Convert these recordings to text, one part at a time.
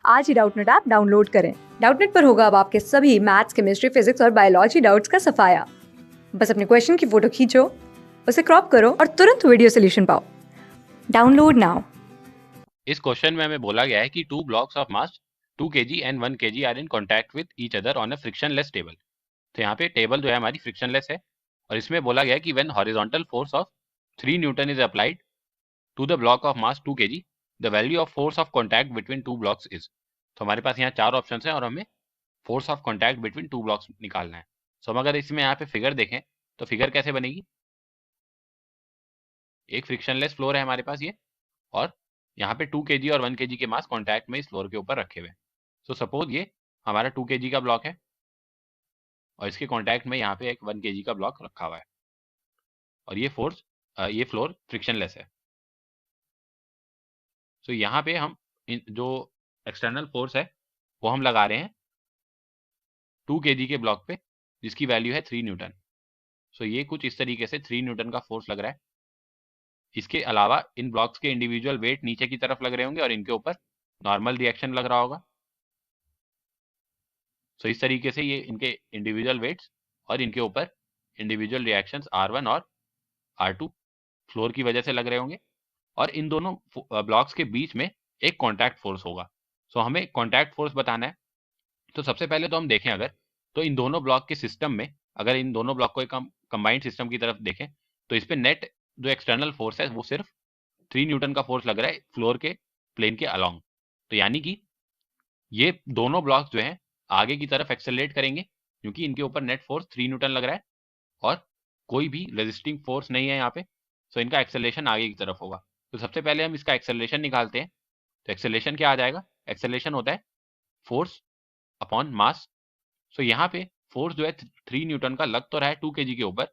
आज ही Doubtnut app download करें। Doubtnut पर होगा अब आपके सभी मैथ्स, केमिस्ट्री, फिजिक्स और बायोलॉजी डाउट्स का सफाया। बस अपने क्वेश्चन की फोटो खींचो, उसे क्रॉप करो और तुरंत वीडियो सोल्यूशन पाओ। Download now. इस क्वेश्चन में हमें बोला गया है कि two blocks of mass 2 kg and 1 kg are in contact with each other on a frictionless table. तो यहाँ पे टेबल जो है हमारी फ्रिक्शनलेस है और इसमें बोला गया है कि when horizontal force of 3 newton is applied to the block of mass 2 kg, the value of force of contact between two blocks is. तो हमारे पास यहाँ चार ऑप्शन है और हमें force of contact between two blocks निकालना है। सो हम अगर इसमें यहाँ पे फिगर देखें तो फिगर कैसे बनेगी, एक फ्रिक्शनलेस फ्लोर है हमारे पास ये, और यहाँ पे 2 kg और 1 kg के मास कॉन्टैक्ट में इस फ्लोर के ऊपर रखे हुए हैं। सो सपोज ये हमारा 2 kg का ब्लॉक है और इसके कॉन्टैक्ट में यहाँ पे एक 1 kg का ब्लॉक रखा हुआ है और ये फ्लोर फ्रिक्शनलेस है। सो यहाँ पे हम जो एक्सटर्नल फोर्स है वो हम लगा रहे हैं 2 kg के ब्लॉक पे जिसकी वैल्यू है 3 न्यूटन। सो ये कुछ इस तरीके से 3 न्यूटन का फोर्स लग रहा है। इसके अलावा इन ब्लॉक्स के इंडिविजुअल वेट नीचे की तरफ लग रहे होंगे और इनके ऊपर नॉर्मल रिएक्शन लग रहा होगा। सो इस तरीके से ये इनके इंडिविजुअल वेट्स और इनके ऊपर इंडिविजुअल रिएक्शंस R1 और R2 फ्लोर की वजह से लग रहे होंगे और इन दोनों ब्लॉक्स के बीच में एक कॉन्टैक्ट फोर्स होगा। सो हमें कॉन्टैक्ट फोर्स बताना है। तो सबसे पहले तो हम देखें अगर तो इन दोनों ब्लॉक के सिस्टम में, अगर इन दोनों ब्लॉक को एक हम कंबाइंड सिस्टम की तरफ देखें तो इस पे नेट जो एक्सटर्नल फोर्स है वो सिर्फ 3 न्यूटन का फोर्स लग रहा है फ्लोर के प्लेन के अलोंग। तो यानी कि ये दोनों ब्लॉक्स जो हैं आगे की तरफ एक्सेलरेट करेंगे क्योंकि इनके ऊपर नेट फोर्स 3 न्यूटन लग रहा है और कोई भी रेजिस्टिंग फोर्स नहीं है यहाँ पे। सो इनका एक्सेलरेशन आगे की तरफ होगा। तो सबसे पहले हम इसका एक्सेलरेशन निकालते हैं। तो एक्सेलरेशन क्या आ जाएगा, एक्सेलरेशन होता है फोर्स अपॉन मास। सो यहाँ पे फोर्स जो है 3 न्यूटन का लग तो रहा है 2 kg के ऊपर,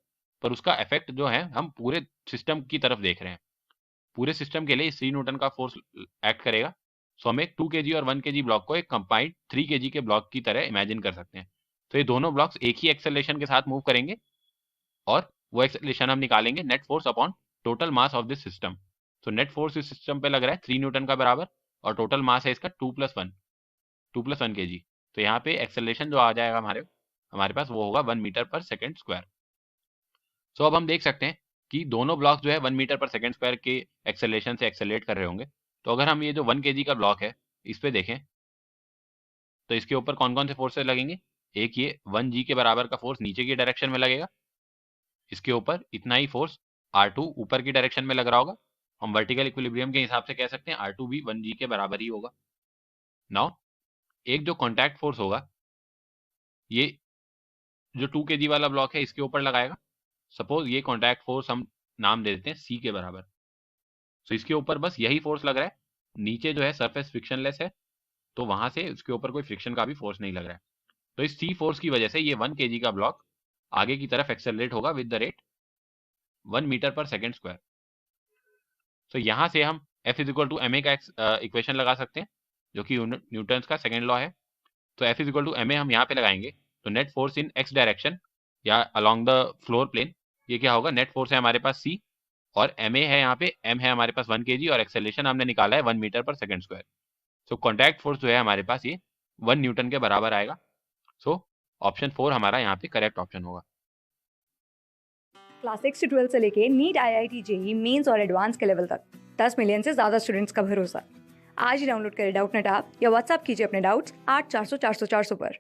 पर उसका इफेक्ट जो है हम पूरे सिस्टम की तरफ देख रहे हैं। पूरे सिस्टम के लिए 3 न्यूटन का फोर्स एक्ट करेगा। सो हम एक 2 kg और 1 kg ब्लॉक को एक कंबाइंड 3 kg के ब्लॉक की तरह इमेजिन कर सकते हैं। तो ये दोनों ब्लॉक्स एक ही एक्सेलरेशन के साथ मूव करेंगे और वो एक्सेलरेशन हम निकालेंगे net force upon total mass of this system. तो नेट फोर्स इस सिस्टम पे लग रहा है 3 न्यूटन का बराबर और टोटल मास है इसका 2 + 1 kg। तो यहाँ पे एक्सेलरेशन जो आ जाएगा हमारे पास वो होगा 1 मीटर पर सेकेंड स्क्वायर। सो अब हम देख सकते हैं कि दोनों ब्लॉक जो है 1 मीटर पर सेकेंड स्क्वायर के एक्सेलरेशन से एक्सेलरेट कर रहे होंगे। तो अगर हम ये जो 1 kg का ब्लॉक है इस पे देखें तो इसके ऊपर कौन कौन से फोर्सेस लगेंगे, एक ये 1g के बराबर का फोर्स नीचे की डायरेक्शन में लगेगा, इसके ऊपर इतना ही फोर्स R2 ऊपर की डायरेक्शन में लग रहा होगा। हम वर्टिकल इक्विलिब्रियम के हिसाब से कह सकते हैं R2 भी 1g के बराबर ही होगा। नाउ एक जो कॉन्टैक्ट फोर्स होगा ये जो 2 kg वाला ब्लॉक है इसके ऊपर लगाएगा। सपोज ये कॉन्टैक्ट फोर्स हम नाम दे देते हैं C के बराबर। सो इसके ऊपर बस यही फोर्स लग रहा है, नीचे जो है सरफेस फ्रिक्शनलेस है तो वहां से उसके ऊपर कोई फ्रिक्शन का भी फोर्स नहीं लग रहा है। तो इस C फोर्स की वजह से ये 1 kg का ब्लॉक आगे की तरफ एक्सेलरेट होगा with the rate 1 metre per second square. तो यहाँ से हम F is equal to M A का इक्वेशन लगा सकते हैं जो कि न्यूटन्स का सेकेंड लॉ है। तो F is equal to M A हम यहाँ पे लगाएंगे तो net force in x direction या अलोंग द फ्लोर प्लेन ये क्या होगा, नेट फोर्स है हमारे पास C और एम ए है यहाँ पे, m है हमारे पास 1 kg और एक्सेलरेशन हमने निकाला है 1 मीटर पर सेकेंड स्क्वायर। सो कॉन्टैक्ट फोर्स जो है हमारे पास ये 1 न्यूटन के बराबर आएगा। सो ऑप्शन 4 हमारा यहाँ पे करेक्ट ऑप्शन होगा। क्लास 6 से 12 से लेके नीट, IIT JEE मेंस और एडवांस के लेवल तक 10 मिलियन से ज्यादा स्टूडेंट्स का भरोसा। आज ही डाउनलोड करें डाउटनेट ऐप या व्हाट्सएप कीजिए अपने डाउट्स 8400 400 400 पर।